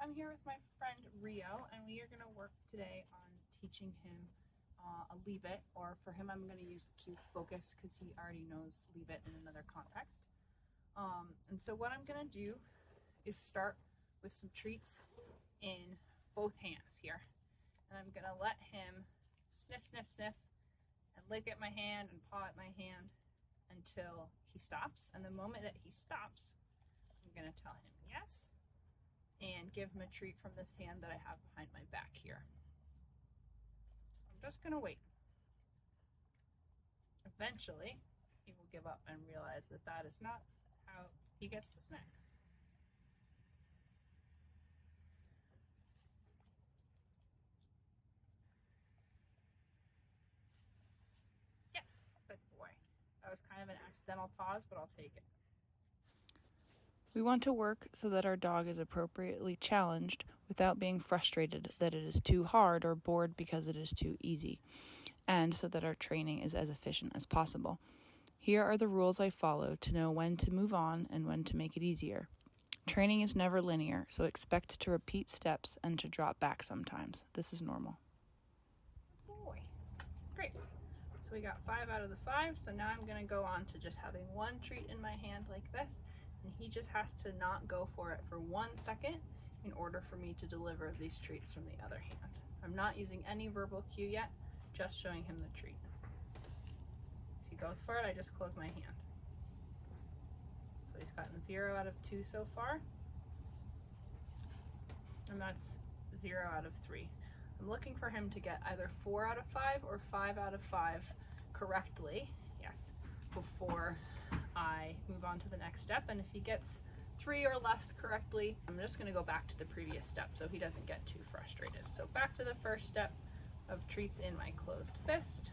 I'm here with my friend Rio, and we are going to work today on teaching him a leave it, or for him I'm going to use the cue focus because he already knows leave it in another context. And so what I'm going to do is start with some treats in both hands here. And I'm going to let him sniff, sniff, sniff, and lick at my hand and paw at my hand until he stops. And the moment that he stops, I'm going to tell him yes, and give him a treat from this hand that I have behind my back here. So I'm just going to wait. Eventually, he will give up and realize that that is not how he gets the snack. Yes, good boy. That was kind of an accidental pause, but I'll take it. We want to work so that our dog is appropriately challenged without being frustrated that it is too hard or bored because it is too easy, and so that our training is as efficient as possible. Here are the rules I follow to know when to move on and when to make it easier. Training is never linear, so expect to repeat steps and to drop back sometimes. This is normal. Boy, great. So we got 5 out of the 5, so now I'm going to go on to just having one treat in my hand like this, and he just has to not go for it for 1 second in order for me to deliver these treats from the other hand. I'm not using any verbal cue yet, just showing him the treat. If he goes for it, I just close my hand. So he's gotten 0 out of 2 so far, and that's 0 out of 3. I'm looking for him to get either 4 out of 5 or 5 out of 5 correctly, yes, before I move on to the next step. And if he gets 3 or less correctly, I'm just going to go back to the previous step so he doesn't get too frustrated. So back to the first step of treats in my closed fist.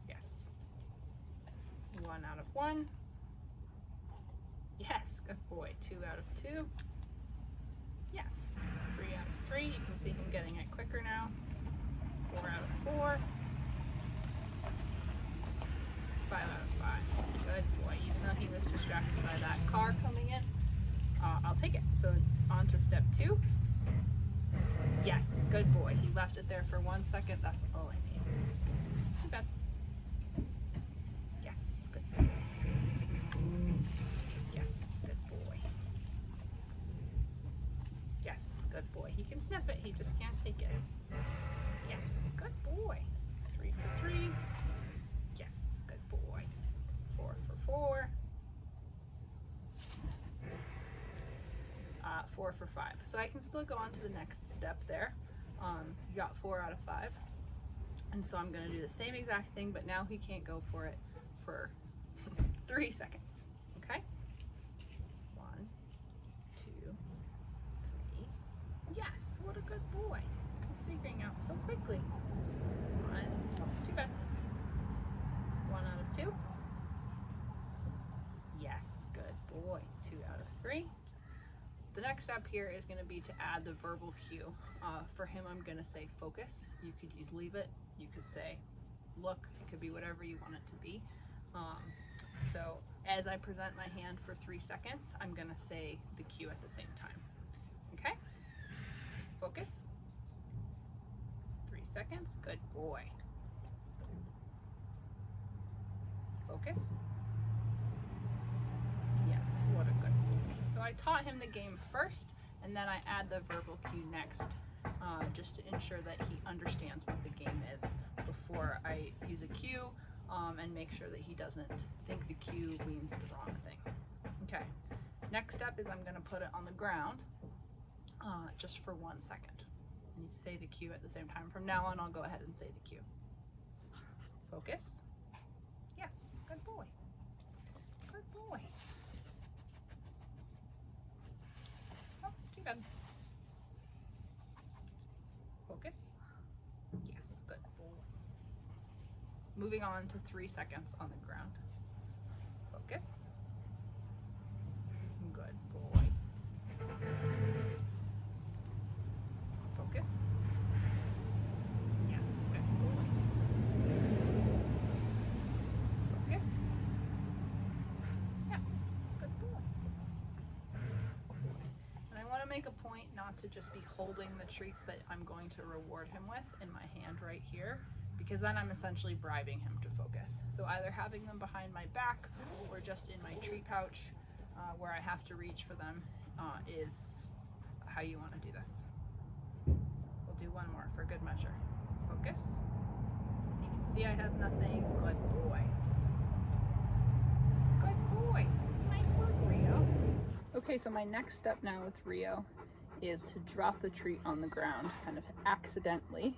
Yes. 1 out of 1. Yes, good boy. 2 out of 2. Yes. 3 out of 3. You can see him getting it quicker now. 4 out of 4. 5 out of 5. Good boy. Even though he was distracted by that car coming in, I'll take it. So on to step 2. Yes, good boy. He left it there for 1 second. That's all I need. Too bad. Yes, good boy. Yes, good boy. Yes, good boy. He can sniff it. He just can't take it. Yes, good boy. 3 for 3. Yes, good boy. 4 for 4. 4 for 5. So I can still go on to the next step there. You got 4 out of 5. And so I'm going to do the same exact thing, but now he can't go for it for 3 seconds. Okay? 1, 2, 3. Yes, what a good boy. You're figuring out so quickly. 1, oh, too bad. 1 out of 2. Yes, good boy. 2 out of 3. The next step here is going to be to add the verbal cue. For him, I'm going to say focus. You could use leave it. You could say look. It could be whatever you want it to be. So as I present my hand for 3 seconds, I'm going to say the cue at the same time. Okay? Focus. 3 seconds. Good boy. Focus. Yes, what a good boy. So I taught him the game first, and then I add the verbal cue next, just to ensure that he understands what the game is before I use a cue, and make sure that he doesn't think the cue means the wrong thing. Okay, next step is I'm going to put it on the ground just for 1 second. And you say the cue at the same time. From now on, I'll go ahead and say the cue. Focus. Yes, good boy. Good boy. Oh, too bad. Focus. Yes, good boy. Moving on to 3 seconds on the ground. Focus. Good boy. Focus. Yes, good boy. Focus. Yes, good boy. want to just be holding the treats that I'm going to reward him with in my hand right here, because then I'm essentially bribing him to focus. So either having them behind my back or just in my treat pouch where I have to reach for them is how you want to do this. We'll do one more for good measure. Focus. You can see I have nothing. Good boy. Good boy. Nice work, Rio. Okay, so my next step now with Rio is to drop the treat on the ground kind of accidentally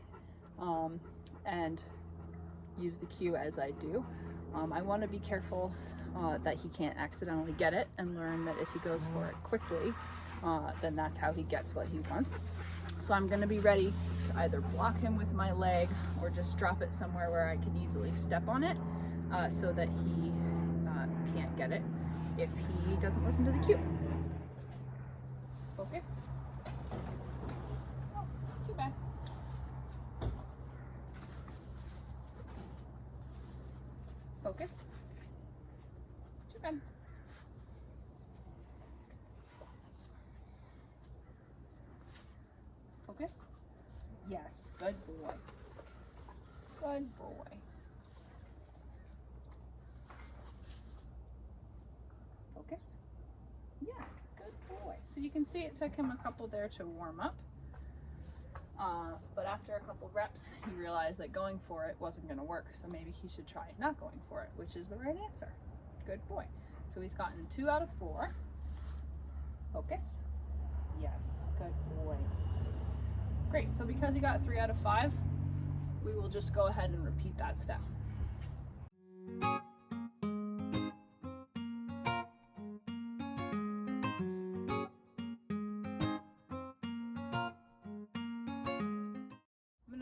and use the cue as I do. I want to be careful that he can't accidentally get it, and learn that if he goes for it quickly, then that's how he gets what he wants. So I'm going to be ready to either block him with my leg or just drop it somewhere where I can easily step on it so that he can't get it if he doesn't listen to the cue. Focus. Oh, too bad. Focus. Too bad. Focus. Yes, good boy. Good boy. Focus. Yes, good boy. So you can see it took him a couple there to warm up. But after a couple reps, he realized that going for it wasn't going to work. So maybe he should try not going for it, which is the right answer. Good boy. So he's gotten 2 out of 4. Focus. Yes, good boy. Great. So because he got 3 out of 5, we will just go ahead and repeat that step.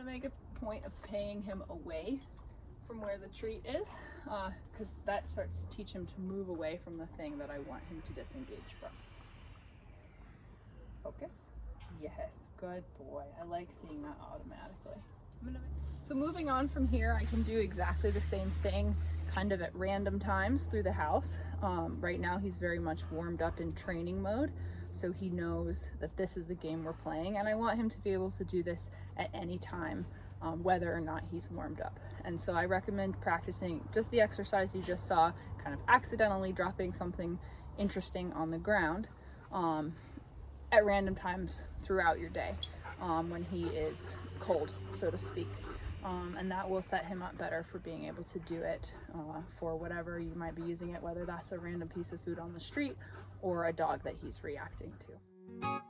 Make a point of paying him away from where the treat is, because that starts to teach him to move away from the thing that I want him to disengage from. Focus. Yes, good boy. I like seeing that automatically. So moving on from here, I can do exactly the same thing kind of at random times through the house. Right now he's very much warmed up in training mode, so he knows that this is the game we're playing, and I want him to be able to do this at any time, whether or not he's warmed up. And so I recommend practicing just the exercise you just saw, kind of accidentally dropping something interesting on the ground at random times throughout your day when he is cold, so to speak. And that will set him up better for being able to do it for whatever you might be using it, whether that's a random piece of food on the street or a dog that he's reacting to.